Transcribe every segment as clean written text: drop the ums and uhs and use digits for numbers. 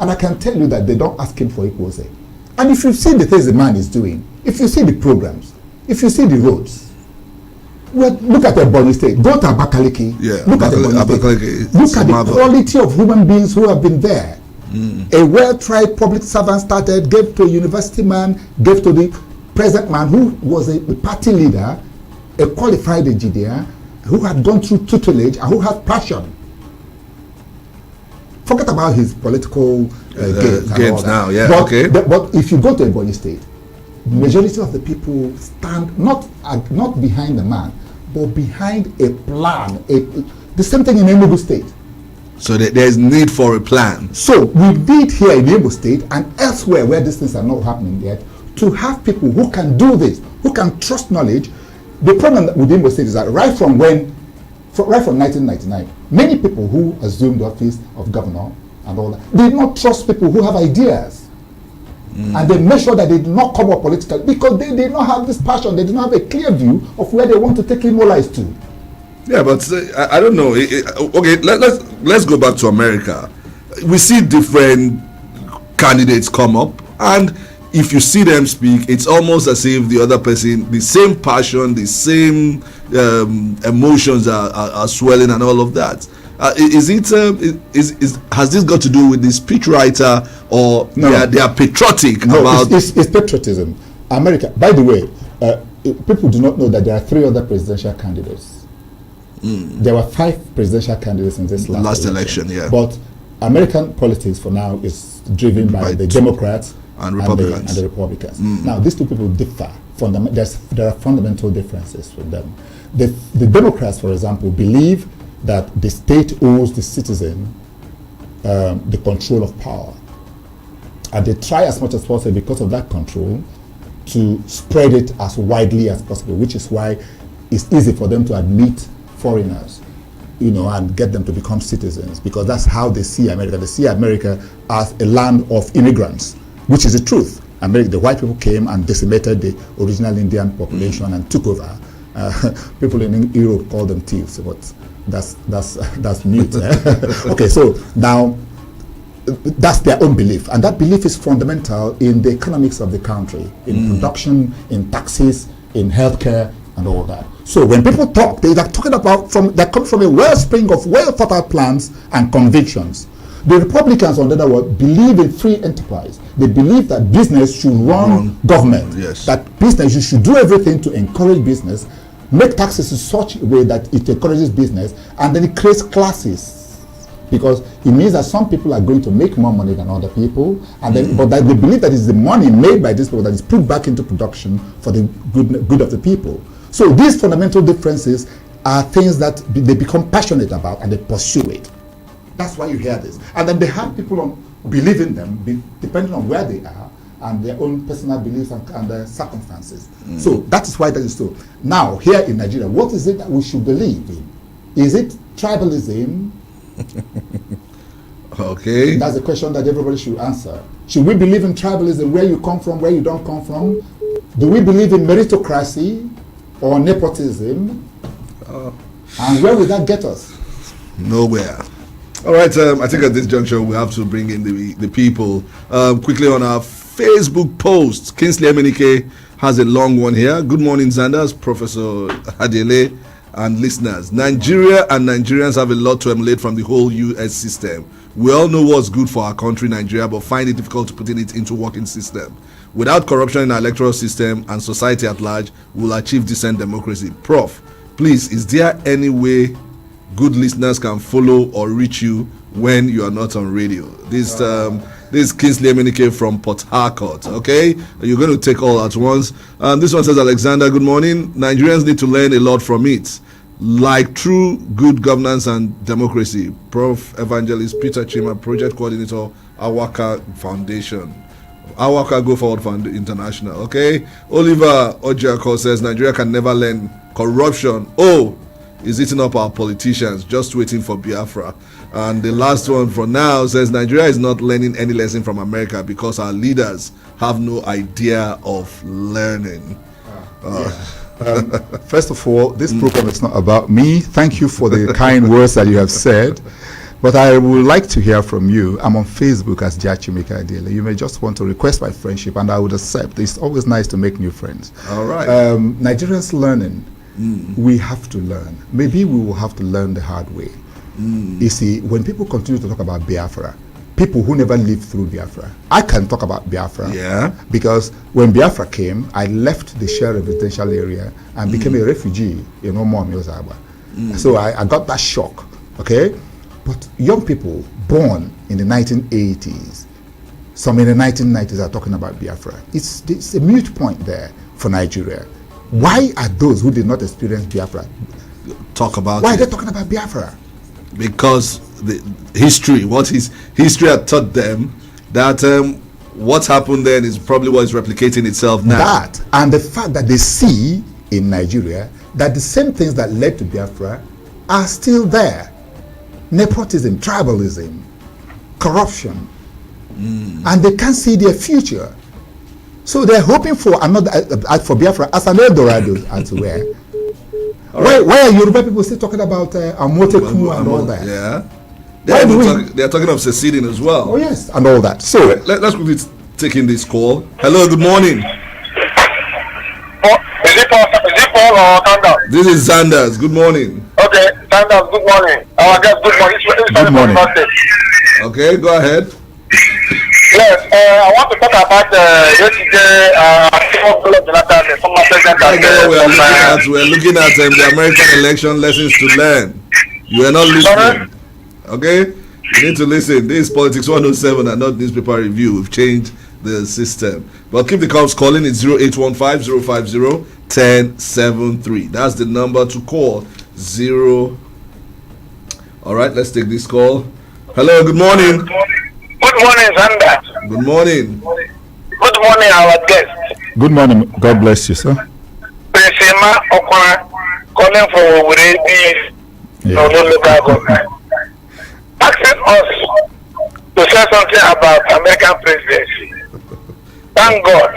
And I can tell you that they don't ask him for equal say. And if you see the things the man is doing, if you see the programs, if you see the roads, well, look at Ebonyi State. Go to Abakaliki. Yeah, look at Ebonyi State. Look at the quality of human beings who have been there. A well-tried public servant started, gave to a university man, gave to the present man who was a party leader, a qualified engineer, who had gone through tutelage and who had passion. Forget about his political games now, yeah. But if you go to Ebonyi State, majority of the people stand not behind the man, but behind a plan. The same thing in Enugu State. So there is need for a plan. So we need here in Enugu State and elsewhere where these things are not happening yet to have people who can do this, who can trust knowledge. The problem with Enugu State is that right from 1999, many people who assumed the office of governor and all that, they did not trust people who have ideas. And they make sure that they do not come up politically because they did not have this passion. They did not have a clear view of where they want to take Imo lives to. Yeah, but I don't know. Okay, let's go back to America. We see different candidates come up, and if you see them speak, it's almost as if the other person, the same passion, the same emotions are swelling and all of that. Has this got to do with the speechwriter, or no. they are patriotic about? It's patriotism. America. By the way, people do not know that there are 3 other presidential candidates. There were 5 presidential candidates in this last election. Yeah. But American politics for now is driven by the Democrats and Republicans. And the Republicans. Now, these 2 people differ. There are fundamental differences with them. The Democrats, for example, believe that the state owes the citizen the control of power. And they try as much as possible, because of that control, to spread it as widely as possible, which is why it's easy for them to admit foreigners, and get them to become citizens, because that's how they see America. They see America as a land of immigrants, which is the truth. The white people came and decimated the original Indian population and took over. People in Europe call them thieves, but that's mute. Okay, so now that's their own belief, and that belief is fundamental in the economics of the country, in production, in taxes, in healthcare, and all that. So when people talk, they are talking about they come from a wellspring of well thought out plans and convictions. The Republicans, on the other hand, believe in free enterprise. They believe that business should run government. Yes. That business, you should do everything to encourage business, make taxes in such a way that it encourages business, and then it creates classes. Because it means that some people are going to make more money than other people, and then but that they believe that it's the money made by these people that is put back into production for the good of the people. So these fundamental differences are things that they become passionate about, and they pursue it. That's why you hear this. And then they have people believe in them, depending on where they are and their own personal beliefs and their circumstances. So that is why that is so. Now, here in Nigeria, what is it that we should believe in? Is it tribalism? Okay. That's the question that everybody should answer. Should we believe in tribalism, where you come from, where you don't come from? Do we believe in meritocracy or nepotism? And where will that get us? Nowhere. All right, I think at this juncture we have to bring in the people. Quickly on our Facebook post, Kingsley Emenike has a long one here. Good morning, Zandas, Professor Adele, and listeners. Nigeria and Nigerians have a lot to emulate from the whole US system. We all know what's good for our country, Nigeria, but find it difficult to put it into working system. Without corruption in our electoral system and society at large, we'll achieve decent democracy. Prof, please, is there any way good listeners can follow or reach you when you are not on radio? This is Kingsley Emenike from Port Harcourt. Okay, you're going to take all at once. This one says, Alexander, good morning. Nigerians need to learn a lot from it, like true good governance and democracy. Prof. Evangelist Peter Chima, project coordinator, Awaka Foundation. Awaka Go Forward Fund International. Okay, Oliver Ojiako says Nigeria can never learn corruption. Is eating up our politicians, just waiting for Biafra. And the last one for now says Nigeria is not learning any lesson from America because our leaders have no idea of learning. First of all, this program is not about me. Thank you for the kind words that you have said. But I would like to hear from you. I'm on Facebook as Jachimika Adele. You may just want to request my friendship, and I would accept. It's always nice to make new friends. All right. Nigerians learning. We have to learn. Maybe we will have to learn the hard way. You see, when people continue to talk about Biafra, people who never lived through Biafra, I can talk about Biafra. Yeah. Because when Biafra came, I left the shared residential area and became a refugee in Omo Ozaba. So I got that shock. Okay. But young people born in the 1980s, some in the 1990s are talking about Biafra. It's a mute point there for Nigeria. Why are those who did not experience Biafra Why are they talking about Biafra? Because the history, history had taught them that what happened then is probably what is replicating itself now. That and the fact that they see in Nigeria that the same things that led to Biafra are still there. Nepotism, tribalism, corruption, and they can't see their future. So they're hoping for another for Biafra as an Eldorado as where. Why are Yoruba people still talking about Amoteku and all that? Yeah, they're talking of seceding as well. Oh yes, and all that. So let's quickly take in this call. Hello, good morning. Is it Paul or Zandas? This is Zandas. Good morning. Okay, Zandas, good morning. Our guest, good morning. Good morning. Okay, go ahead. Yes, I want to talk about yesterday, the former president. We're looking at the American election lessons to learn. You are not listening. Okay? You need to listen. This is Politics 107 and not Newspaper Review. We've changed the system. But keep the calls calling. It's 0815-050-1073. That's the number to call. All right, let's take this call. Hello, good morning. Good morning, Zandas. Good morning. Good morning, our guest. good morning. God bless you, sir. Priscilla Okwa, calling for Uredi, local government. Asking us to say something about American presidency. Thank God,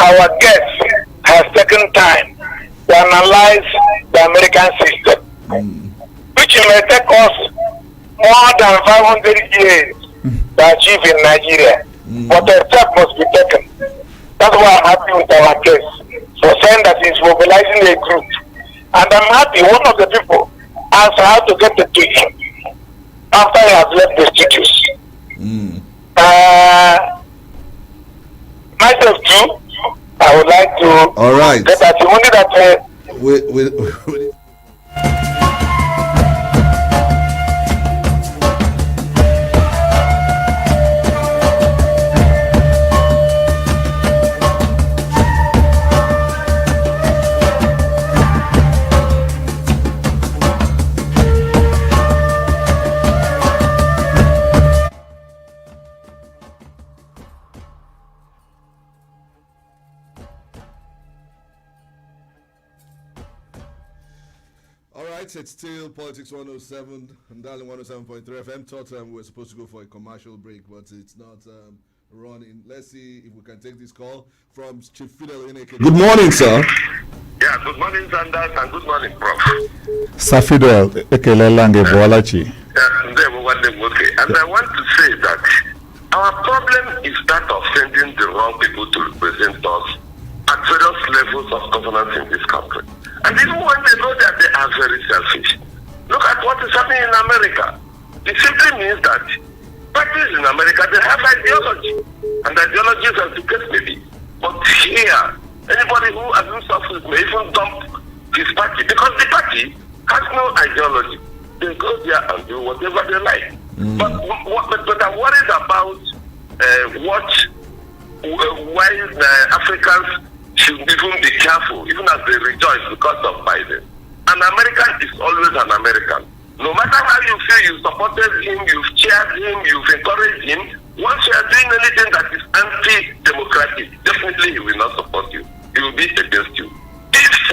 our guest has taken time to analyze the American system, which may take us more than 500 years to achieve in Nigeria. But a step must be taken. That's why I'm happy with our case for saying that he's mobilizing a group. And I'm happy one of the people asked how to get it to him after he has left the studios. Myself too, I would like to get at the only that it's still Politics 107 and Darling 107.3 FM. Thought we were supposed to go for a commercial break, but it's not running. Let's see if we can take this call from Chief Fidel Okeke. Good morning, sir. Yeah, good morning, Zandas, and good morning, Prof. Sir Fidel Ekelelange Boalachi. And I want to say that our problem is that of sending the wrong people to represent us at various levels of governance in this country. And even when they know that they are very selfish, look at what is happening in America. It simply means that parties in America, they have ideology. And ideologies are the case maybe. But here, anybody who has been selfish may even dump his party because the party has no ideology. They go there and do whatever they like. But I'm worried about why the Africans should even be careful, even as they rejoice because of Biden. An American is always an American. No matter how you feel, you supported him, you've cheered him, you've encouraged him. Once you are doing anything that is anti-democratic, definitely he will not support you. He will be against you. If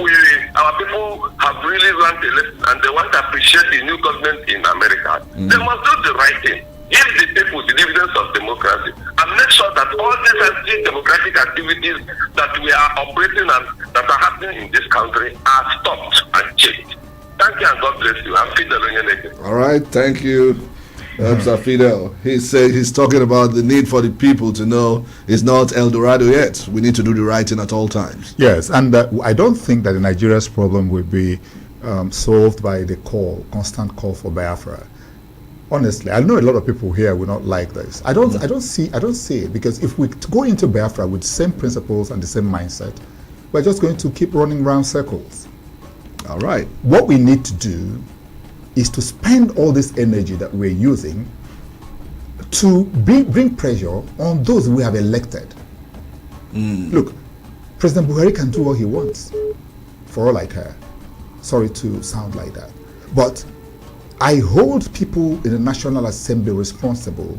our people have really learned a lesson and they want to appreciate the new government in America, they must do the right thing. Give the people the dividends of democracy and make sure that all these anti-democratic activities that we are operating and that are happening in this country are stopped and checked. Thank you and God bless you. I'm Fidel Okeke. All right, thank you. Sir Fidel, he's talking about the need for the people to know it's not El Dorado yet. We need to do the right thing at all times. Yes, and I don't think that Nigeria's problem will be solved by the constant call for Biafra. Honestly, I know a lot of people here will not like this. I don't see it, because if we go into Biafra with the same principles and the same mindset, we're just going to keep running around circles. All right. What we need to do is to spend all this energy that we're using to bring pressure on those we have elected. Look, President Buhari can do what he wants, for all I care. Sorry to sound like that. But I hold people in the National Assembly responsible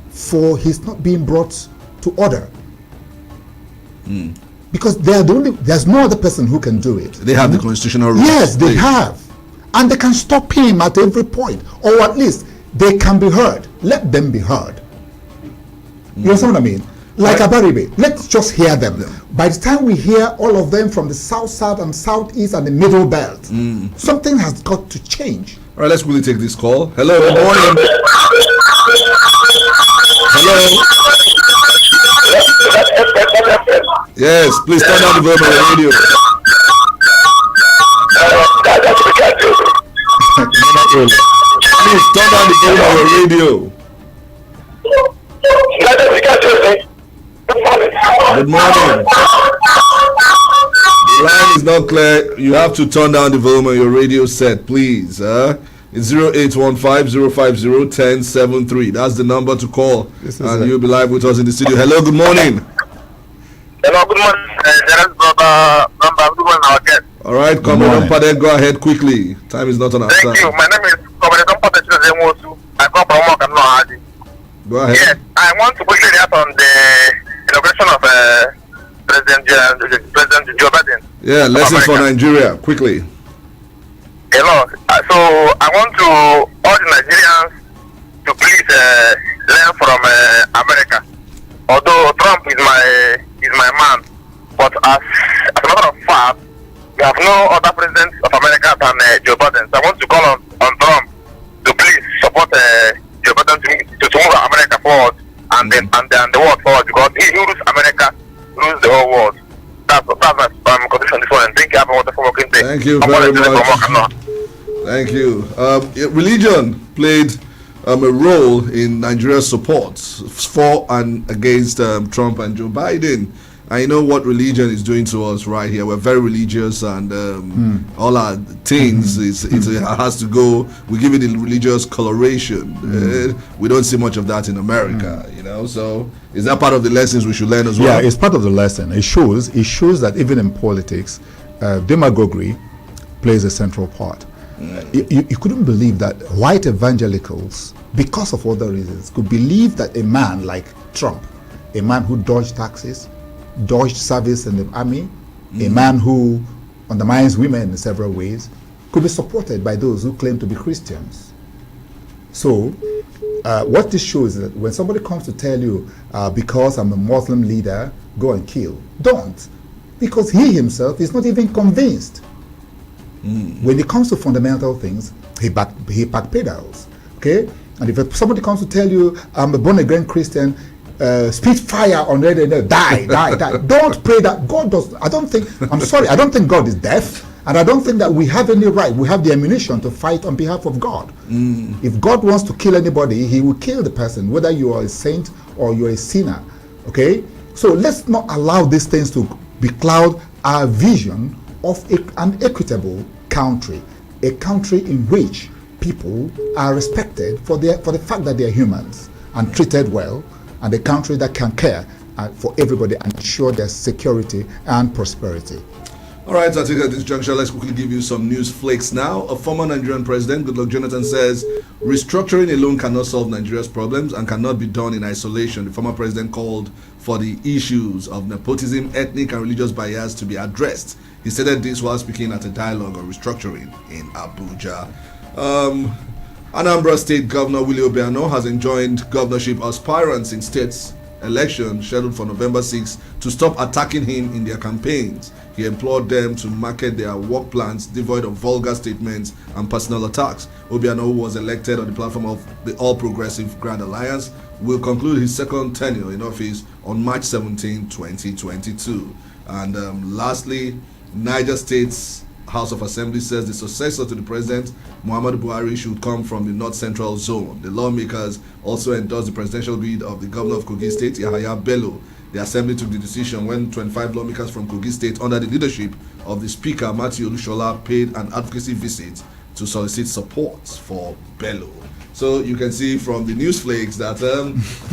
for his not being brought to order. Because there's no other person who can do it. They have the constitutional right. Yes, they have. And they can stop him at every point. Or at least they can be heard. Let them be heard. You understand what I mean? Like Abaribe, let's just hear them. By the time we hear all of them from the south and southeast and the middle belt, something has got to change. All right, let's quickly take this call. Hello, good morning. Hello. Yes, please turn down the volume on the radio. Please turn down the volume on the radio. Good morning. The line is not clear. You have to turn down the volume on your radio set, please. It's 0815-050-1073. That's the number to call. And you'll be live with us in the studio. Hello, good morning. Hello, good morning. Good morning, our guest. All right, Comrade Ompade, go ahead quickly. Time is not on our side. Thank you. My name is Comrade Ompade. I come from Okeke. Go ahead. Yes, I want to quickly react on the inauguration of President Joe Biden. Yeah, lessons for Nigeria, quickly. Hello. So I want to all the Nigerians to please learn from America. Although Trump is my man, but as a matter of fact, we have no other president of America than Joe Biden. So I want to call on Trump to please support Joe Biden to move America forward and the world forward, because he rules America, rules the whole world. That's my condition this morning. Thank you. Have a wonderful working day. Thank you very much. Thank you. Religion played a role in Nigeria's support for and against Trump and Joe Biden. I know what religion is doing to us right here. We're very religious, and all our things it has to go. We give it a religious coloration. We don't see much of that in America, you know. So is that part of the lessons we should learn as well? Yeah, it's part of the lesson. It shows that even in politics, demagoguery plays a central part. You couldn't believe that white evangelicals, because of other reasons, could believe that a man like Trump, a man who dodged taxes, dodged service in the army, a man who undermines women in several ways, could be supported by those who claim to be Christians. So what this shows is that when somebody comes to tell you, because I'm a Muslim leader, go and kill, don't. Because he himself is not even convinced. When it comes to fundamental things, he backpedals. Okay? And if somebody comes to tell you, I'm a born-again Christian, spit fire on the die. Don't pray that. God does. I don't think God is deaf, and I don't think that we have any right. We have the ammunition to fight on behalf of God. If God wants to kill anybody, he will kill the person, whether you are a saint or you're a sinner. Okay? So let's not allow these things to becloud our vision of an equitable country, a country in which people are respected for the fact that they are humans and treated well, and a country that can care for everybody and ensure their security and prosperity. All right, I think at this juncture, let's quickly give you some news flakes now. A former Nigerian president, Goodluck Jonathan, says restructuring alone cannot solve Nigeria's problems and cannot be done in isolation. The former president called for the issues of nepotism, ethnic and religious bias to be addressed. He stated this while speaking at a dialogue on restructuring in Abuja. Anambra State Governor Willie Obiano has enjoined governorship aspirants in states election scheduled for November 6 to stop attacking him in their campaigns. He implored them to market their work plans devoid of vulgar statements and personal attacks. Obiano, who was elected on the platform of the All Progressive Grand Alliance, will conclude his second tenure in office on March 17, 2022. And lastly, Niger State's House of Assembly says the successor to the president, Muhammadu Buhari, should come from the North Central Zone. The lawmakers also endorsed the presidential bid of the governor of Kogi State, Yahaya Bello. The assembly took the decision when 25 lawmakers from Kogi State, under the leadership of the Speaker, Matthew Olushola, paid an advocacy visit to solicit support for Bello. So you can see from the news flakes that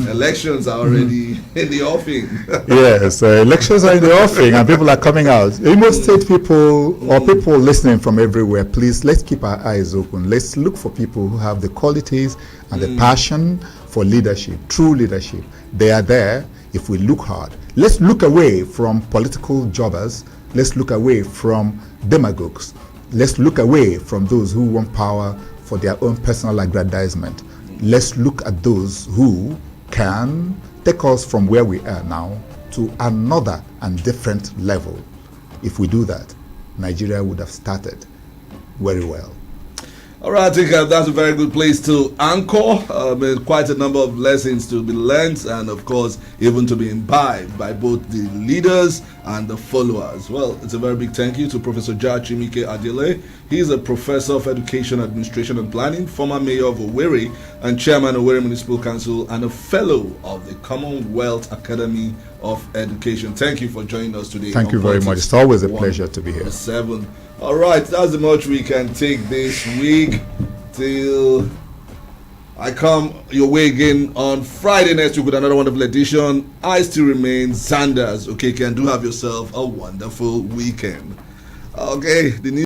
elections are already in the offing. Yes, elections are in the offing and people are coming out. Imo State people or people listening from everywhere, please, let's keep our eyes open. Let's look for people who have the qualities and the passion for leadership, true leadership. They are there if we look hard. Let's look away from political jobbers. Let's look away from demagogues. Let's look away from those who want power for their own personal aggrandizement. Let's look at those who can take us from where we are now to another and different level. If we do that, Nigeria would have started very well. All right, I think that's a very good place to anchor. Quite a number of lessons to be learned and, of course, even to be imbibed by both the leaders and the followers. Well, it's a very big thank you to Professor Chimike Adele. He's a professor of education, administration, and planning, former mayor of Owerri and chairman of Owerri Municipal Council, and a fellow of the Commonwealth Academy of Education. Thank you for joining us today. Thank you very much. It's always a pleasure to be here. 7. All right, that's the much we can take this week till I come your way again on Friday next week with another wonderful edition. I still remain Zandas. Okeke, and do have yourself a wonderful weekend. Okay, the